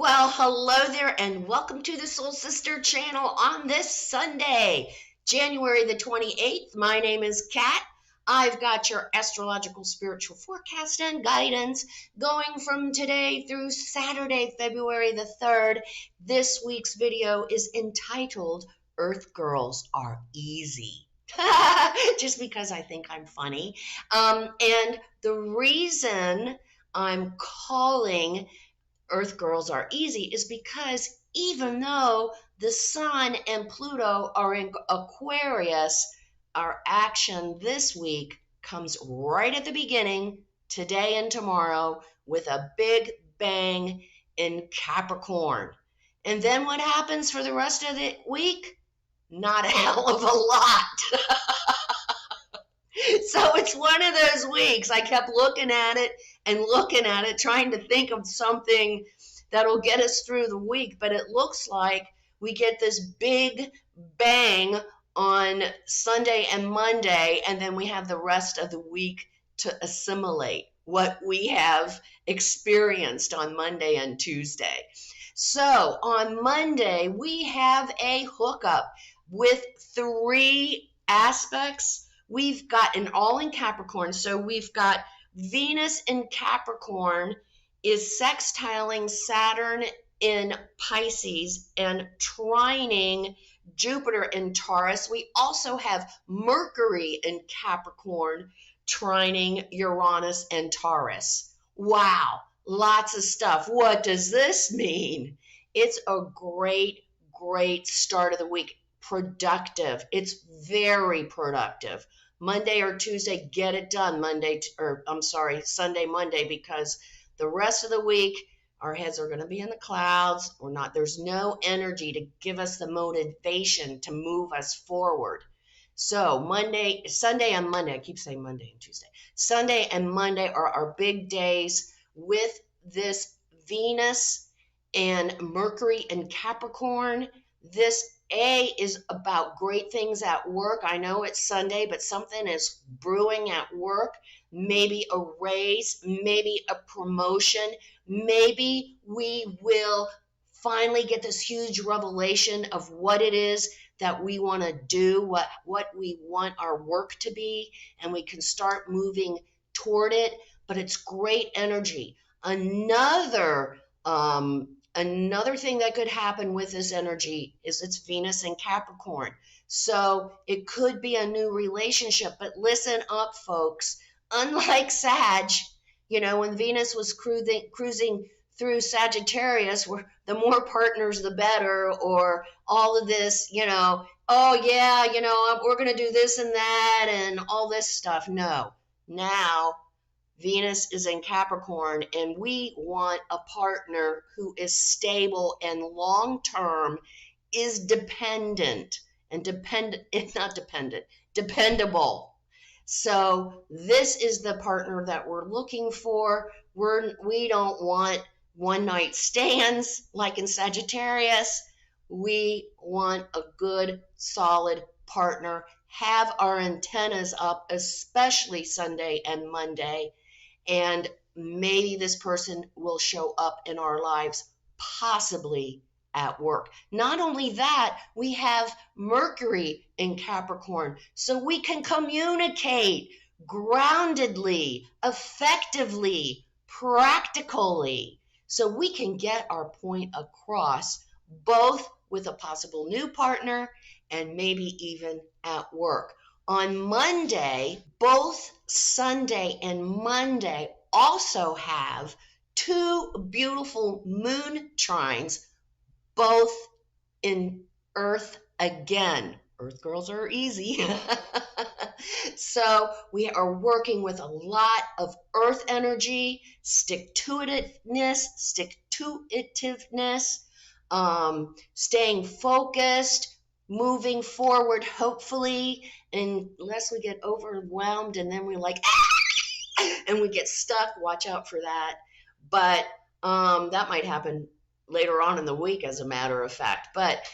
Well, hello there and welcome to the Soul Sister channel on this Sunday, January the 28th. My name is Kat. I've got your astrological spiritual forecast and guidance going from today through Saturday, February the 3rd. This week's video is entitled, Earth Girls Are Easy. Just because I think I'm funny. And the reason I'm calling Earth Girls Are Easy is because even though the Sun and Pluto are in Aquarius, our action this week comes right at the beginning, today and tomorrow, with a big bang in Capricorn. And then what happens for the rest of the week? Not a hell of a lot. So it's one of those weeks. I kept looking at it, trying to think of something that'll get us through the week. But it looks like we get this big bang on Sunday and Monday, and then we have the rest of the week to assimilate what we have experienced on Monday and Tuesday. So on Monday, we have a hookup with 3 aspects. We've got an all in Capricorn. So we've got Venus in Capricorn is sextiling Saturn in Pisces and trining Jupiter in Taurus. We also have Mercury in Capricorn trining Uranus and Taurus. Wow, lots of stuff. What does this mean? It's a great start of the week. Productive. It's very productive. Monday or Tuesday, get it done. Sunday, Monday, because the rest of the week, our heads are going to be in the clouds. There's no energy to give us the motivation to move us forward. So Sunday and Monday, I keep saying Monday and Tuesday. Sunday and Monday are our big days with this Venus and Mercury in Capricorn. This is about great things at work. I know it's Sunday, but something is brewing at work. Maybe a raise, maybe a promotion. Maybe we will finally get this huge revelation of what it is that we want to do, what we want our work to be, and we can start moving toward it. But it's great energy. Another thing that could happen with this energy is it's Venus in Capricorn. So it could be a new relationship. But listen up, folks. Unlike Sag, when Venus was cruising through Sagittarius, where the more partners, the better, or all of this, we're going to do this and that and all this stuff. No. Now, Venus is in Capricorn, and we want a partner who is stable and long-term, is dependable. So this is the partner that we're looking for. We don't want one-night stands like in Sagittarius. We want a good, solid partner. Have our antennas up, especially Sunday and Monday. And maybe this person will show up in our lives, possibly at work. Not only that, we have Mercury in Capricorn, so we can communicate groundedly, effectively, practically, so we can get our point across, both with a possible new partner and maybe even at work. On Monday, both Sunday and Monday also have 2 beautiful moon trines, both in Earth again. Earth girls are easy. So we are working with a lot of Earth energy, stick-to-itiveness, staying focused, moving forward, hopefully, unless we get overwhelmed and then we're like, and we get stuck. Watch out for that. But that might happen later on in the week, as a matter of fact. But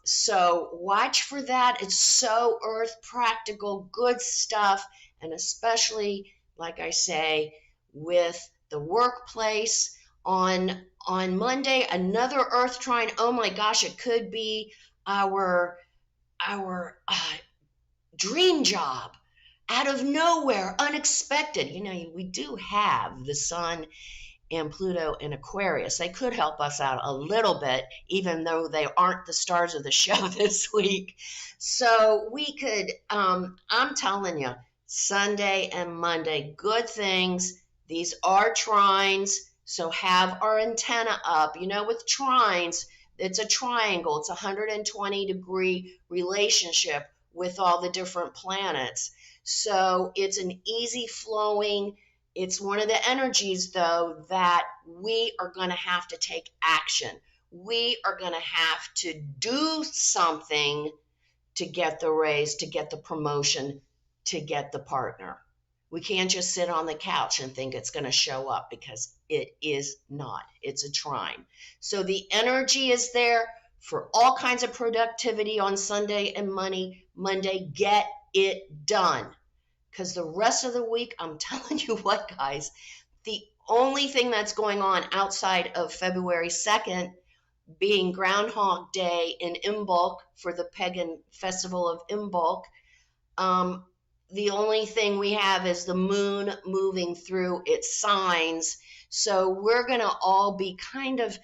so watch for that. It's so Earth practical, good stuff, and especially, like I say, with the workplace. On on Monday, another Earth trine. Oh my gosh, it could be our dream job out of nowhere, unexpected. We do have the sun and Pluto in Aquarius. They could help us out a little bit, even though they aren't the stars of the show this week. So we could, I'm telling you, Sunday and Monday, good things. These are trines, so have our antenna up. With trines, it's a triangle. It's a 120-degree relationship with all the different planets. So it's an easy flowing. It's one of the energies, though, that we are going to have to take action. We are going to have to do something to get the raise, to get the promotion, to get the partner. We can't just sit on the couch and think it's going to show up, because it is not. It's a trine. So the energy is there for all kinds of productivity on Sunday and Monday. Get it done. Because the rest of the week, I'm telling you what, guys, the only thing that's going on outside of February 2nd being Groundhog Day in Imbolc for the pagan festival of Imbolc, the only thing we have is the moon moving through its signs. So we're going to all be kind of,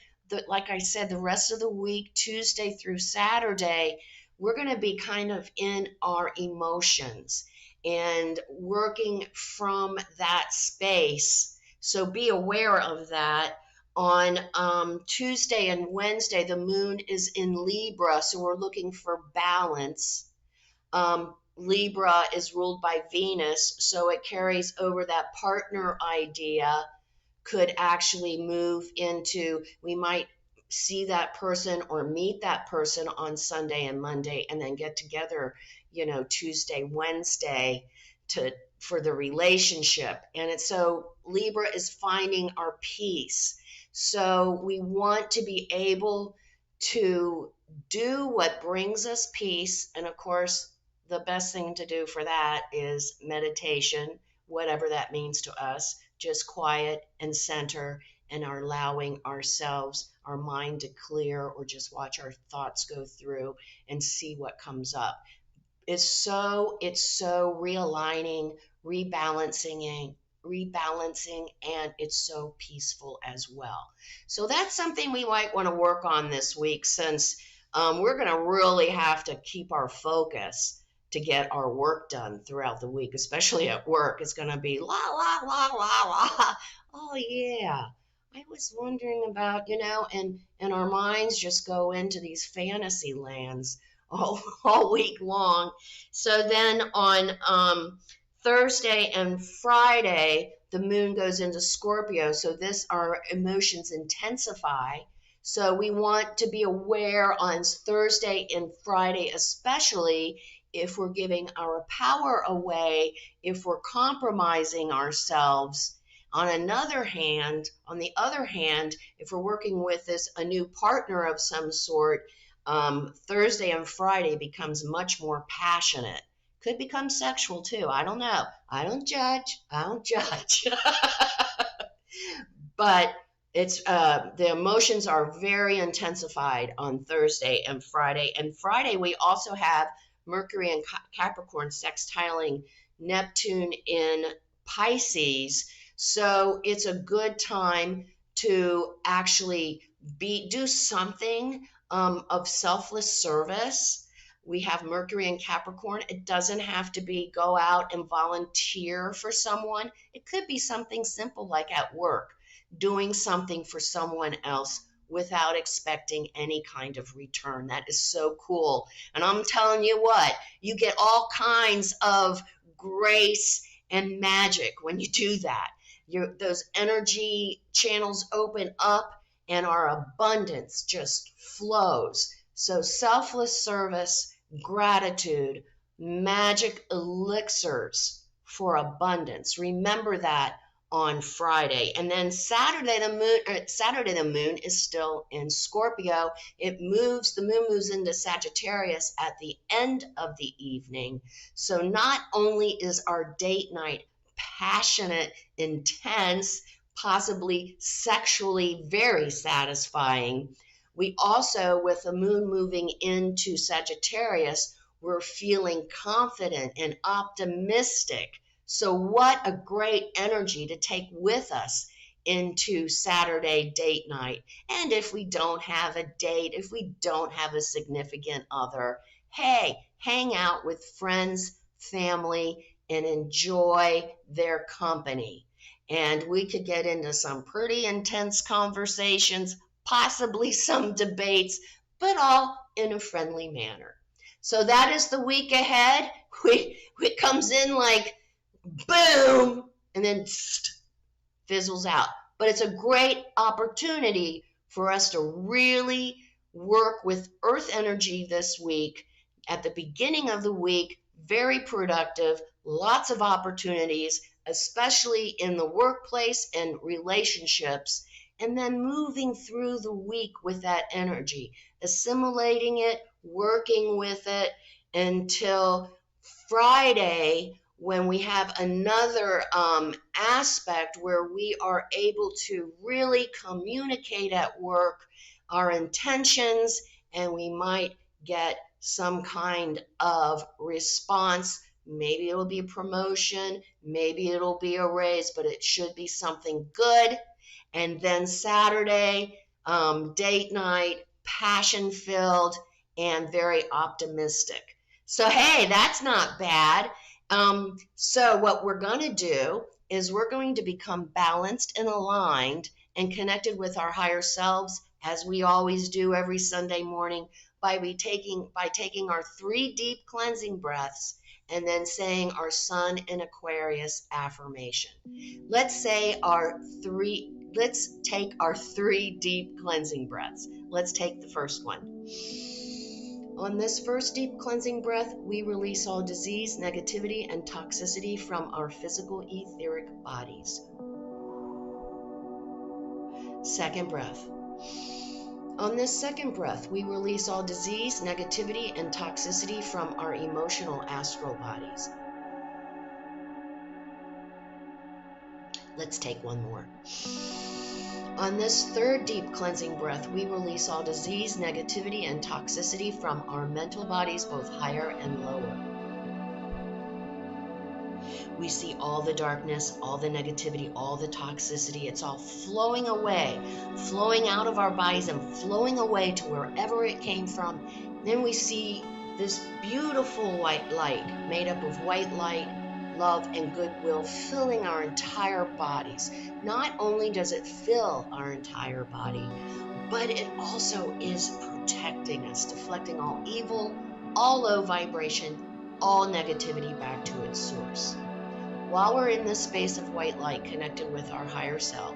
like I said, the rest of the week, Tuesday through Saturday, we're going to be kind of in our emotions and working from that space. So be aware of that. On Tuesday and Wednesday, the moon is in Libra, so we're looking for balance. Libra is ruled by Venus, so it carries over that partner idea, could actually move into, we might see that person or meet that person on Sunday and Monday and then get together, Tuesday, Wednesday for the relationship. And it's so Libra is finding our peace. So we want to be able to do what brings us peace. And of course, the best thing to do for that is meditation, whatever that means to us, just quiet and center and are allowing ourselves, our mind to clear, or just watch our thoughts go through and see what comes up. It's so realigning, rebalancing, and it's so peaceful as well. So that's something we might want to work on this week, since we're going to really have to keep our focus to get our work done throughout the week, especially at work. It's going to be la, la, la, la, la. Oh, yeah. I was wondering about, and our minds just go into these fantasy lands all week long. So then on Thursday and Friday, the moon goes into Scorpio. So our emotions intensify. So we want to be aware on Thursday and Friday, especially if we're giving our power away, if we're compromising ourselves. On the other hand, if we're working with a new partner of some sort, Thursday and Friday becomes much more passionate. Could become sexual too. I don't know. I don't judge. But it's the emotions are very intensified on Thursday and Friday. And Friday we also have Mercury in Capricorn sextiling Neptune in Pisces. So it's a good time to actually do something of selfless service. We have Mercury in Capricorn. It doesn't have to be go out and volunteer for someone. It could be something simple like at work, doing something for someone else without expecting any kind of return. That is so cool. And I'm telling you what, you get all kinds of grace and magic when you do that. Those energy channels open up and our abundance just flows. So selfless service, gratitude, magic elixirs for abundance. Remember that on Friday. And then Saturday the moon is still in Scorpio. The moon moves into Sagittarius at the end of the evening. So not only is our date night passionate, intense, possibly sexually very satisfying. We also, with the moon moving into Sagittarius, we're feeling confident and optimistic. So what a great energy to take with us into Saturday date night. And if we don't have a date, if we don't have a significant other, hey, hang out with friends, family, and enjoy their company. And we could get into some pretty intense conversations, possibly some debates, but all in a friendly manner. So that is the week ahead. It comes in like boom, and then fizzles out. But it's a great opportunity for us to really work with earth energy this week. At the beginning of the week, very productive, lots of opportunities, especially in the workplace and relationships, and then moving through the week with that energy, assimilating it, working with it until Friday, when we have another aspect where we are able to really communicate at work our intentions, and we might get some kind of response. Maybe it'll be a promotion, maybe it'll be a raise, but it should be something good. And then Saturday, date night, passion filled and very optimistic. So, hey, that's not bad. So what we're going to do is we're going to become balanced and aligned and connected with our higher selves, as we always do every Sunday morning, by taking our 3 deep cleansing breaths and then saying our Sun in Aquarius affirmation. Let's take our 3 deep cleansing breaths. Let's take the first one. On this first deep cleansing breath, we release all disease, negativity, and toxicity from our physical etheric bodies. Second breath. On this second breath, we release all disease, negativity, and toxicity from our emotional astral bodies. Let's take one more. On this third deep cleansing breath, we release all disease, negativity, and toxicity from our mental bodies, both higher and lower. We see all the darkness, all the negativity, all the toxicity. It's all flowing away, flowing out of our bodies and flowing away to wherever it came from. Then we see this beautiful white light made up of white light, love, and goodwill filling our entire bodies. Not only does it fill our entire body, but it also is protecting us, deflecting all evil, all low vibration, all negativity back to its source. While we're in this space of white light connected with our higher self,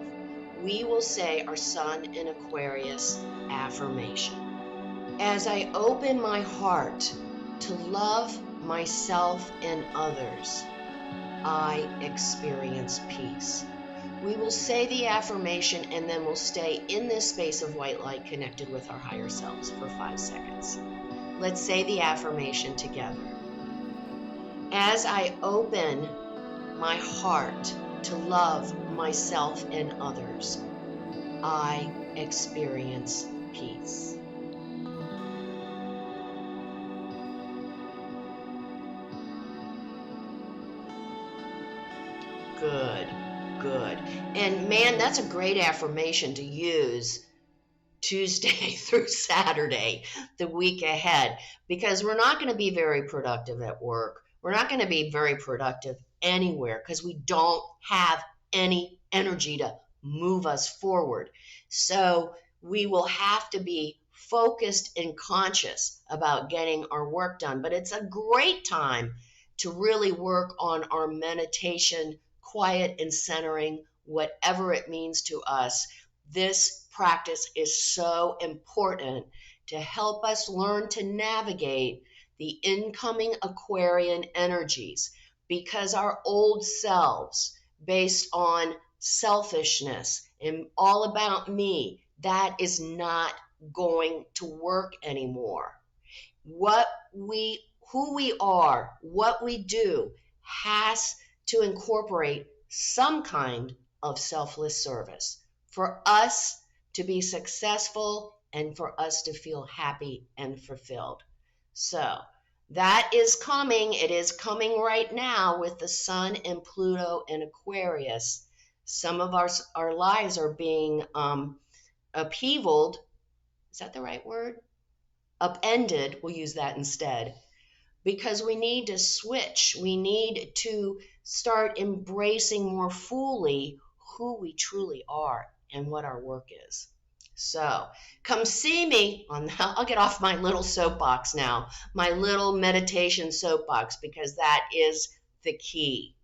we will say our Sun in Aquarius affirmation. As I open my heart to love myself and others, I experience peace. We will say the affirmation and then we'll stay in this space of white light connected with our higher selves for 5 seconds. Let's say the affirmation together. As I open my heart to love myself and others, I experience peace. Good. And man, that's a great affirmation to use Tuesday through Saturday, the week ahead, because we're not going to be very productive at work. We're not going to be very productive anywhere because we don't have any energy to move us forward. So we will have to be focused and conscious about getting our work done. But it's a great time to really work on our meditation, quiet and centering, whatever it means to us. This practice is so important to help us learn to navigate the incoming Aquarian energies, because our old selves, based on selfishness and all about me, that is not going to work anymore. Who we are, what we do has to incorporate some kind of selfless service for us to be successful and for us to feel happy and fulfilled. So that is coming. It is coming right now with the Sun and Pluto in Aquarius. Some of our lives are being upheavaled. Is that the right word? Upended. We'll use that instead. Because we need to switch. We need to start embracing more fully who we truly are and what our work is. So come see me on, I'll get off my little soapbox now, my little meditation soapbox, because that is the key.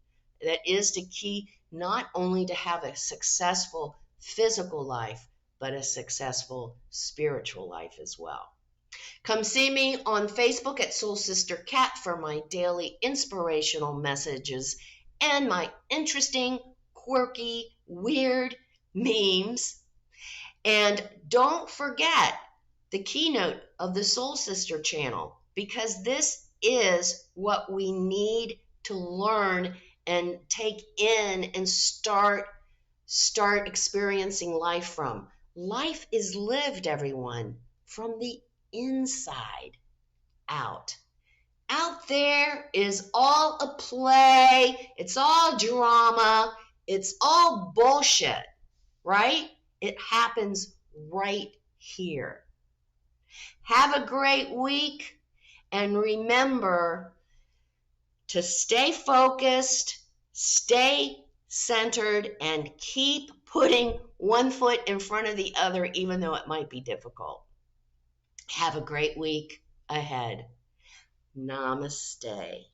That is the key, not only to have a successful physical life, but a successful spiritual life as well. Come see me on Facebook at Soul Sister Cat for my daily inspirational messages and my interesting, quirky, weird memes. And don't forget the keynote of the Soul Sister channel, because this is what we need to learn and take in and start experiencing life from. Life is lived, everyone, from the inside out. Out there is all a play, it's all drama, it's all bullshit, right? It happens right here. Have a great week, and remember to stay focused, stay centered, and keep putting one foot in front of the other, even though it might be difficult. Have a great week ahead. Namaste.